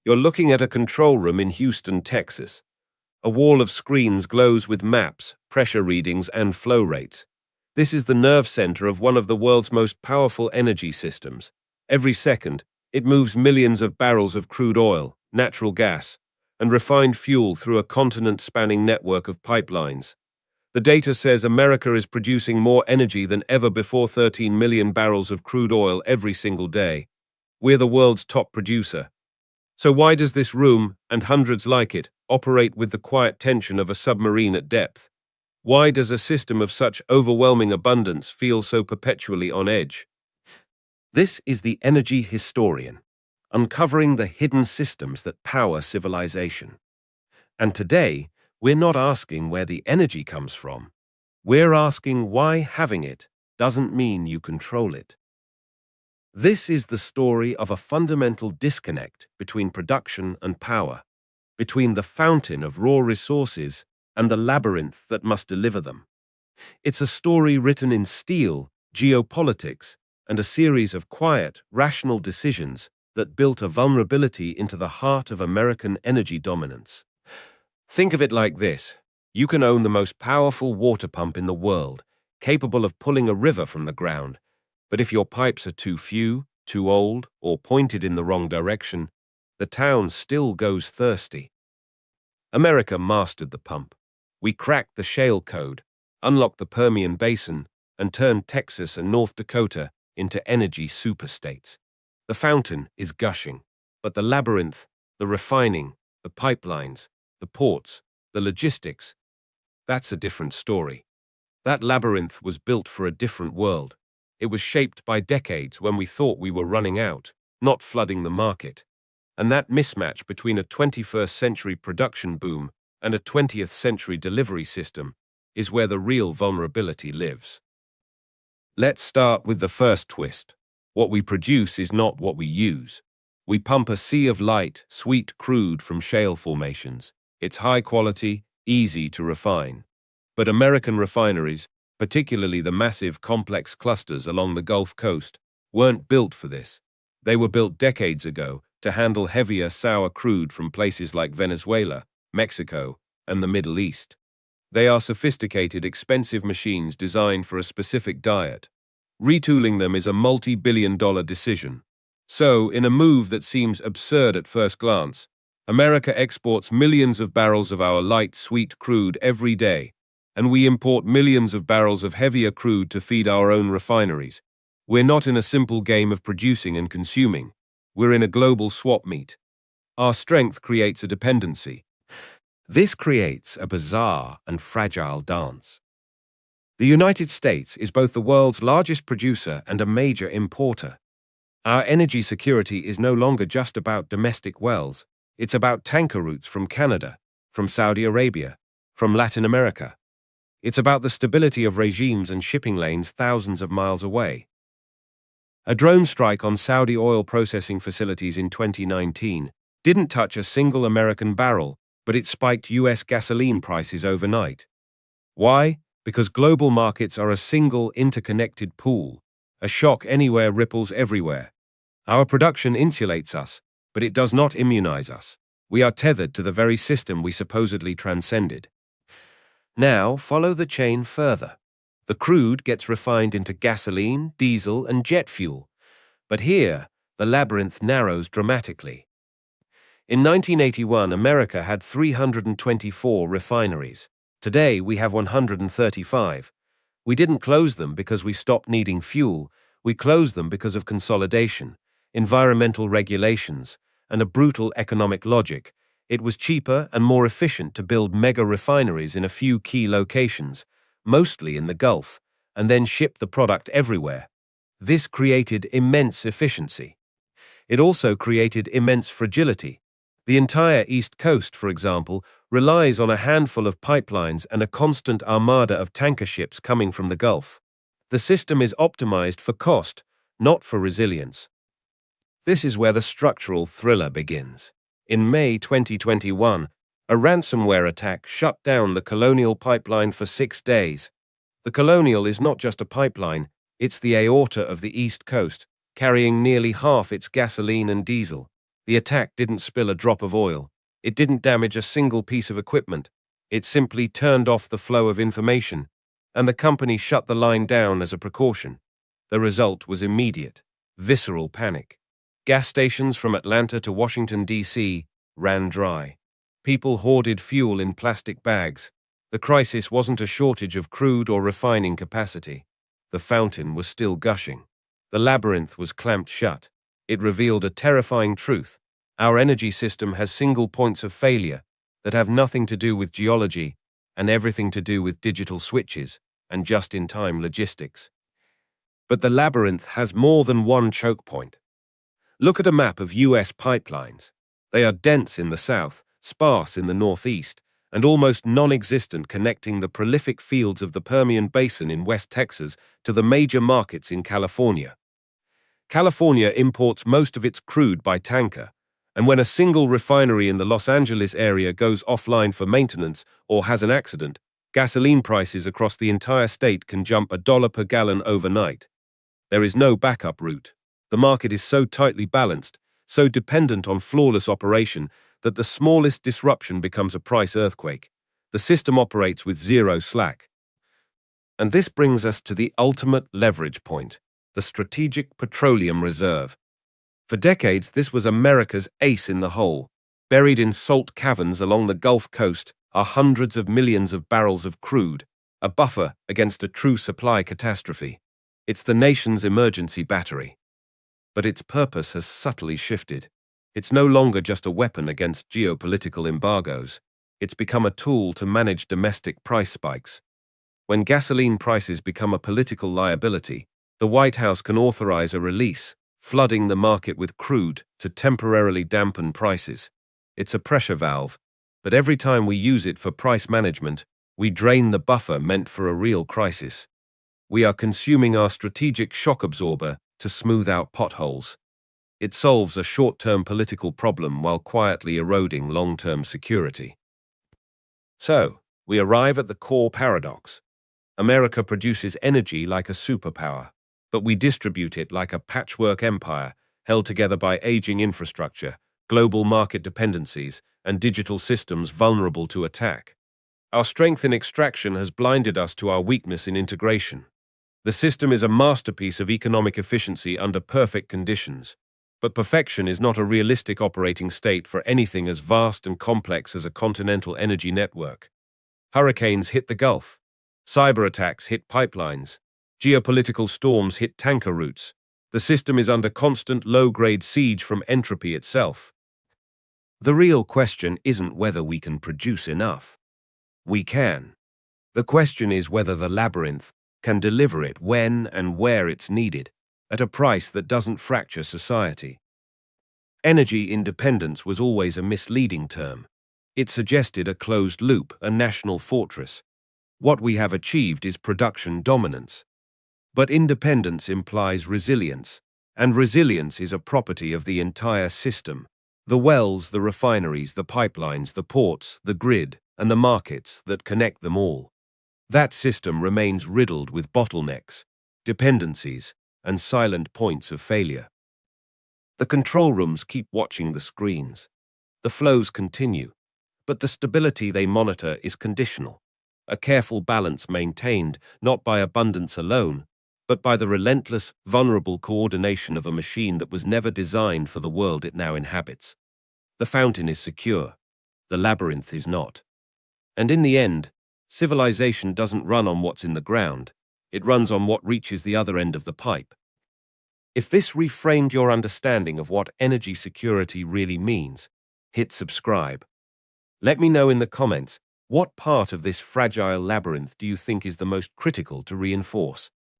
You're looking at a control room in Houston, Texas. A wall of screens glows with maps, pressure readings, and flow rates. This is the nerve center of one of the world's most powerful energy systems. Every second, it moves millions of barrels of crude oil, natural gas, and refined fuel through a continent-spanning network of pipelines. The data says America is producing more energy than ever before, 13 million barrels of crude oil every single day. We're the world's top producer. So why does this room, and hundreds like it, operate with the quiet tension of a submarine at depth? Why does a system of such overwhelming abundance feel so perpetually on edge? This is the Energy Historian, uncovering the hidden systems that power civilization. And today, we're not asking where the energy comes from. We're asking why having it doesn't mean you control it. This is the story of a fundamental disconnect between production and power, between the fountain of raw resources and the labyrinth that must deliver them. It's a story written in steel, geopolitics, and a series of quiet, rational decisions that built a vulnerability into the heart of American energy dominance. Think of it like this. You can own the most powerful water pump in the world, capable of pulling a river from the ground, but if your pipes are too few, too old, or pointed in the wrong direction, the town still goes thirsty. America mastered the pump. We cracked the shale code, unlocked the Permian Basin, and turned Texas and North Dakota into energy superstates. The fountain is gushing, but the labyrinth, the refining, the pipelines, the ports, the logistics, that's a different story. That labyrinth was built for a different world. It was shaped by decades when we thought we were running out, not flooding the market. And that mismatch between a 21st century production boom and a 20th century delivery system is where the real vulnerability lives. Let's start with the first twist. What we produce is not what we use. We pump a sea of light, sweet crude from shale formations. It's high quality, easy to refine. But American refineries, particularly the massive complex clusters along the Gulf Coast, weren't built for this. They were built decades ago to handle heavier, sour crude from places like Venezuela, Mexico, and the Middle East. They are sophisticated, expensive machines designed for a specific diet. Retooling them is a multi-billion-dollar decision. So, in a move that seems absurd at first glance, America exports millions of barrels of our light, sweet crude every day, and we import millions of barrels of heavier crude to feed our own refineries. We're not in a simple game of producing and consuming. We're in a global swap meet. Our strength creates a dependency. This creates a bizarre and fragile dance. The United States is both the world's largest producer and a major importer. Our energy security is no longer just about domestic wells. It's about tanker routes from Canada, from Saudi Arabia, from Latin America. It's about the stability of regimes and shipping lanes thousands of miles away. A drone strike on Saudi oil processing facilities in 2019 didn't touch a single American barrel, but it spiked US gasoline prices overnight. Why? Because global markets are a single interconnected pool. A shock anywhere ripples everywhere. Our production insulates us, but it does not immunize us. We are tethered to the very system we supposedly transcended. Now, follow the chain further. The crude gets refined into gasoline, diesel, and jet fuel. But here, the labyrinth narrows dramatically. In 1981, America had 324 refineries. Today, we have 135. We didn't close them because we stopped needing fuel. We closed them because of consolidation, environmental regulations, and a brutal economic logic. It was cheaper and more efficient to build mega refineries in a few key locations, mostly in the Gulf, and then ship the product everywhere. This created immense efficiency. It also created immense fragility. The entire East Coast, for example, relies on a handful of pipelines and a constant armada of tanker ships coming from the Gulf. The system is optimized for cost, not for resilience. This is where the structural thriller begins. In May 2021, a ransomware attack shut down the Colonial Pipeline for 6 days. The Colonial is not just a pipeline, it's the aorta of the East Coast, carrying nearly half its gasoline and diesel. The attack didn't spill a drop of oil. It didn't damage a single piece of equipment. It simply turned off the flow of information, and the company shut the line down as a precaution. The result was immediate, visceral panic. Gas stations from Atlanta to Washington, D.C. ran dry. People hoarded fuel in plastic bags. The crisis wasn't a shortage of crude or refining capacity. The fountain was still gushing. The labyrinth was clamped shut. It revealed a terrifying truth. Our energy system has single points of failure that have nothing to do with geology and everything to do with digital switches and just-in-time logistics. But the labyrinth has more than one choke point. Look at a map of US pipelines. They are dense in the south, sparse in the northeast, and almost non-existent, connecting the prolific fields of the Permian Basin in West Texas to the major markets in California. California imports most of its crude by tanker, and when a single refinery in the Los Angeles area goes offline for maintenance or has an accident, gasoline prices across the entire state can jump $1 per gallon overnight. There is no backup route. The market is so tightly balanced, so dependent on flawless operation, that the smallest disruption becomes a price earthquake. The system operates with zero slack. And this brings us to the ultimate leverage point, the Strategic Petroleum Reserve. For decades, this was America's ace in the hole. Buried in salt caverns along the Gulf Coast are hundreds of millions of barrels of crude, a buffer against a true supply catastrophe. It's the nation's emergency battery. But its purpose has subtly shifted. It's no longer just a weapon against geopolitical embargoes. It's become a tool to manage domestic price spikes. When gasoline prices become a political liability, the White House can authorize a release, flooding the market with crude to temporarily dampen prices. It's a pressure valve, but every time we use it for price management, we drain the buffer meant for a real crisis. We are consuming our strategic shock absorber to smooth out potholes. It solves a short-term political problem while quietly eroding long-term security. So, we arrive at the core paradox. America produces energy like a superpower, but we distribute it like a patchwork empire held together by aging infrastructure, global market dependencies, and digital systems vulnerable to attack. Our strength in extraction has blinded us to our weakness in integration. The system is a masterpiece of economic efficiency under perfect conditions, but perfection is not a realistic operating state for anything as vast and complex as a continental energy network. Hurricanes hit the Gulf. Cyber attacks hit pipelines. Geopolitical storms hit tanker routes. The system is under constant low-grade siege from entropy itself. The real question isn't whether we can produce enough. We can. The question is whether the labyrinth can deliver it when and where it's needed, at a price that doesn't fracture society. Energy independence was always a misleading term. It suggested a closed loop, a national fortress. What we have achieved is production dominance. But independence implies resilience, and resilience is a property of the entire system. The wells, the refineries, the pipelines, the ports, the grid, and the markets that connect them all. That system remains riddled with bottlenecks, dependencies, and silent points of failure. The control rooms keep watching the screens. The flows continue, but the stability they monitor is conditional. A careful balance maintained not by abundance alone, but by the relentless, vulnerable coordination of a machine that was never designed for the world it now inhabits. The fountain is secure. The labyrinth is not. And in the end, civilization doesn't run on what's in the ground. It runs on what reaches the other end of the pipe. If this reframed your understanding of what energy security really means, hit subscribe. Let me know in the comments, what part of this fragile labyrinth do you think is the most critical to reinforce?